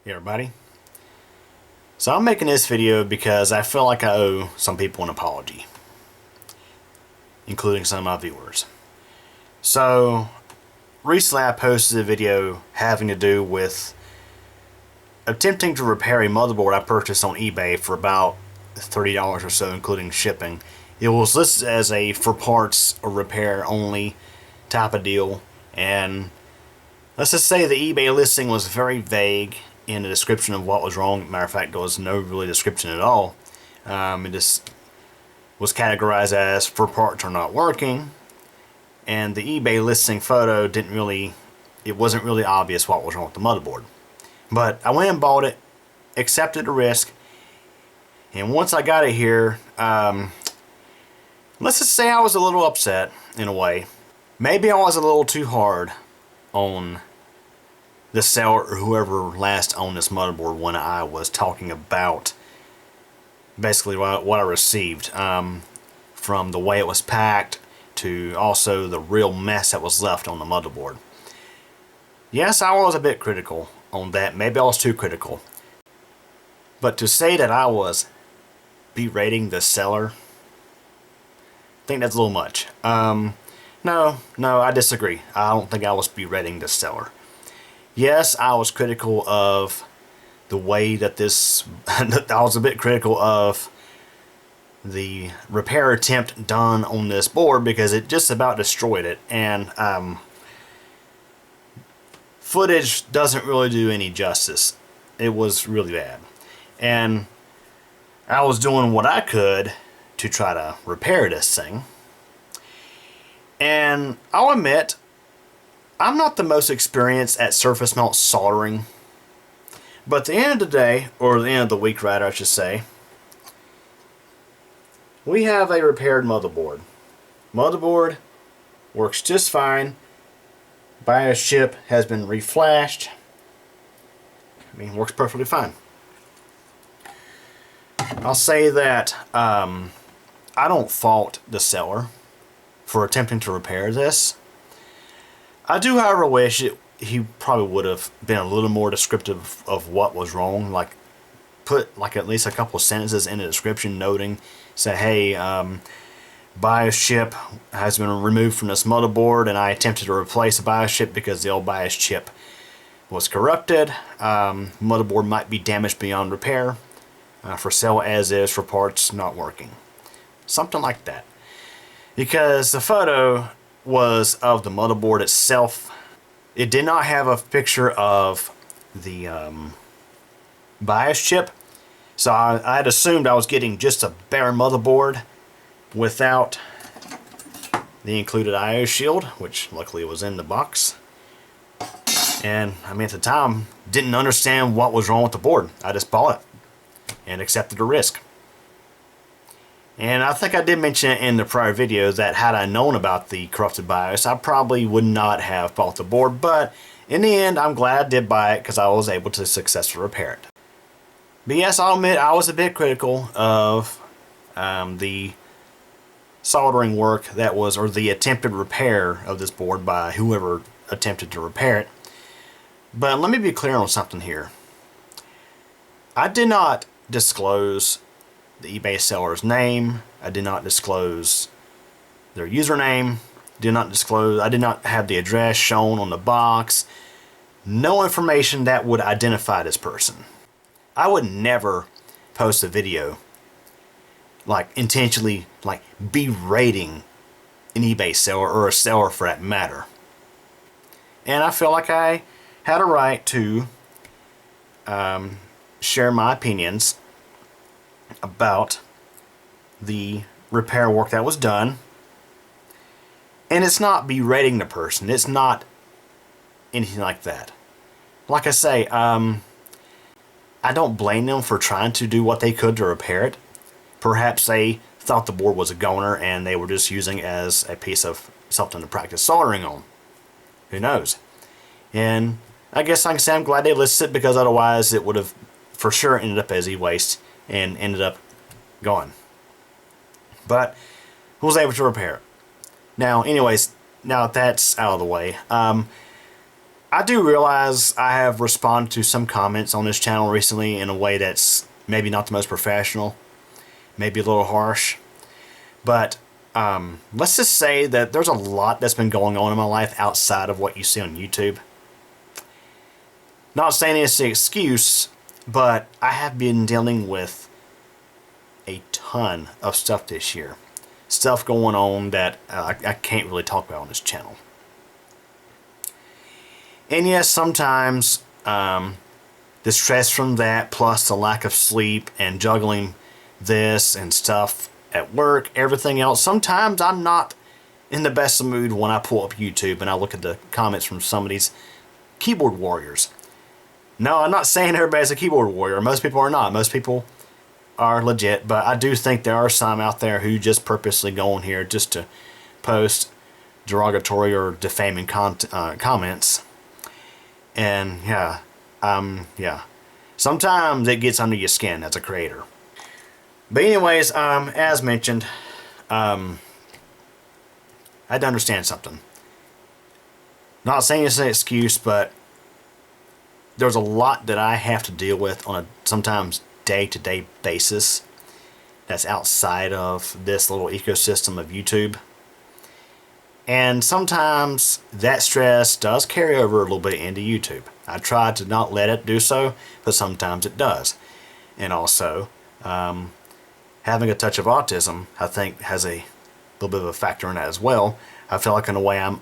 Hey everybody. So I'm making this video because I feel like I owe some people an apology, including some of my viewers. So recently I posted a video having to do with attempting to repair a motherboard I purchased on eBay for about $30 or so, including shipping. It was listed as a for parts or repair only type of deal, and let's just say the eBay listing was very vague in the description of what was wrong. Matter of fact, there was no really description at all. It just was categorized as for parts are not working, and the eBay listing photo it wasn't really obvious what was wrong with the motherboard. But I went and bought it, accepted the risk, and once I got it here, let's just say I was a little upset in a way. Maybe I was a little too hard on the seller or whoever last owned this motherboard when I was talking about basically what I received, from the way it was packed to also the real mess that was left on the motherboard. Yes, I was a bit critical on that. Maybe I was too critical. But to say that I was berating the seller, I think that's a little much. No, I disagree. I don't think I was berating the seller. Yes, I was critical of the way that I was a bit critical of the repair attempt done on this board because it just about destroyed it, and footage doesn't really do any justice. It was really bad, and I was doing what I could to try to repair this thing. And I'll admit, I'm not the most experienced at surface mount soldering, but at the end of the day, or the end of the week rather I should say, we have a repaired motherboard. Motherboard works just fine. BIOS chip has been reflashed. I mean, works perfectly fine. I'll say that I don't fault the seller for attempting to repair this. I do, however, wish he probably would have been a little more descriptive of what was wrong. Like, put like at least a couple sentences in the description noting, say, hey, BIOS chip has been removed from this motherboard, and I attempted to replace the BIOS chip because the old BIOS chip was corrupted. Motherboard might be damaged beyond repair. For sale as is, for parts not working. Something like that. Because the photo was of the motherboard itself. It did not have a picture of the BIOS chip, so I had assumed I was getting just a bare motherboard without the included IO shield, which luckily was in the box. And I mean, at the time, didn't understand what was wrong with the board. I just bought it and accepted the risk. And I think I did mention it in the prior video that had I known about the corrupted BIOS, I probably would not have bought the board, but in the end, I'm glad I did buy it because I was able to successfully repair it. But yes, I'll admit I was a bit critical of the soldering work that was, or the attempted repair of this board by whoever attempted to repair it. But let me be clear on something here. I did not disclose the eBay seller's name. I did not disclose their username. I did not have the address shown on the box. No information that would identify this person. I would never post a video like intentionally like berating an eBay seller, or a seller for that matter. And I feel like I had a right to share my opinions about the repair work that was done. And it's not berating the person. It's not anything like that. Like I say, I don't blame them for trying to do what they could to repair it. Perhaps they thought the board was a goner and they were just using it as a piece of something to practice soldering on. Who knows? And I guess I can say I'm glad they listed it, because otherwise it would have for sure ended up as e-waste and ended up gone. But I was able to repair it. Now, anyways, now that that's out of the way, I do realize I have responded to some comments on this channel recently in a way that's maybe not the most professional, maybe a little harsh, but let's just say that there's a lot that's been going on in my life outside of what you see on YouTube. Not saying it's an excuse, but I have been dealing with a ton of stuff this year. Stuff going on that I can't really talk about on this channel. And yes, sometimes the stress from that, plus the lack of sleep and juggling this and stuff at work, everything else, sometimes I'm not in the best mood when I pull up YouTube and I look at the comments from some of these keyboard warriors. No, I'm not saying everybody's a keyboard warrior. Most people are not. Most people are legit, but I do think there are some out there who just purposely go on here just to post derogatory or defaming comments. And yeah, sometimes it gets under your skin as a creator. But anyways, as mentioned, I had to understand something. Not saying it's an excuse, but there's a lot that I have to deal with on a sometimes day-to-day basis that's outside of this little ecosystem of YouTube. And sometimes that stress does carry over a little bit into YouTube. I try to not let it do so, but sometimes it does. And also, having a touch of autism, I think, has a little bit of a factor in that as well. I feel like in a way I'm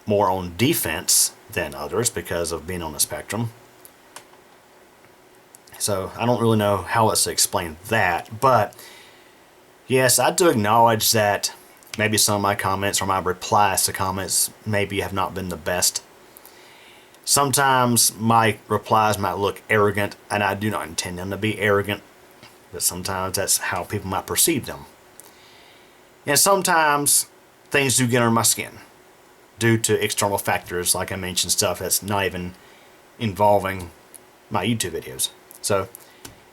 more on defense than others because of being on the spectrum. So I don't really know how else to explain that, but yes, I do acknowledge that maybe some of my comments or my replies to comments maybe have not been the best. Sometimes my replies might look arrogant, and I do not intend them to be arrogant, but sometimes that's how people might perceive them. And sometimes things do get under my skin due to external factors, like I mentioned, stuff that's not even involving my YouTube videos. So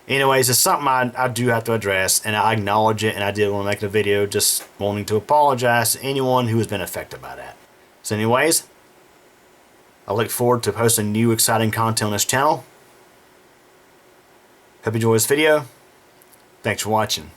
anyways, it's something I do have to address, and I acknowledge it, and I did want to make the video just wanting to apologize to anyone who has been affected by that. So anyways, I look forward to posting new exciting content on this channel. Hope you enjoy this video. Thanks for watching.